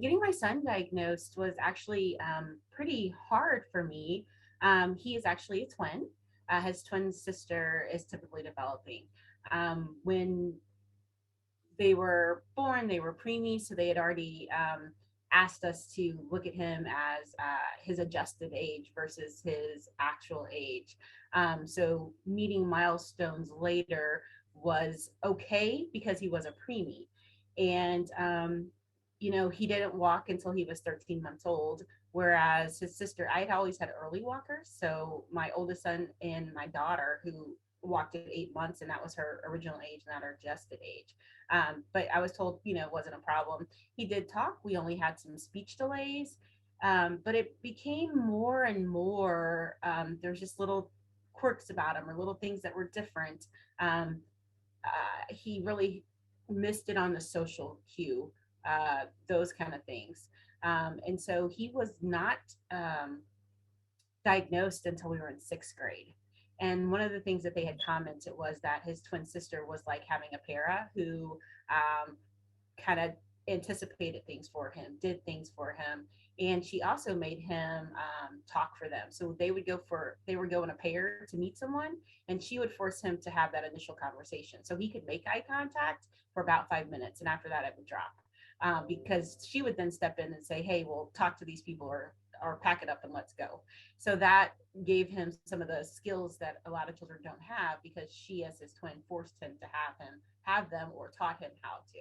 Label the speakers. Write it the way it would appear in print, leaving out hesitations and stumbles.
Speaker 1: Getting my son diagnosed was actually pretty hard for me. He is actually a twin. His twin sister is typically developing. When they were born, they were preemies, so they had already asked us to look at him as his adjusted age versus his actual age. So meeting milestones later was okay because he was a preemie. And, he didn't walk until he was 13 months old. Whereas his sister, I had always had early walkers. So my oldest son and my daughter, who walked at 8 months, and that was her original age, not her adjusted age. But I was told, it wasn't a problem. He did talk. We only had some speech delays, but it became more and more. There's just little quirks about him or little things that were different. Um, he really missed it on the social cue, those kind of things. And so he was not diagnosed until we were in sixth grade. And one of the things that they had commented was that his twin sister was like having a para who kind of anticipated things for him, did things for him, and she also made him talk for them. So they would go in a pair to meet someone, and she would force him to have that initial conversation so he could make eye contact for about 5 minutes, and after that it would drop. Because she would then step in and say, "Hey, we'll talk to these people, or pack it up and let's go." So that gave him some of the skills that a lot of children don't have because she, as his twin, forced him to have them or taught him how to.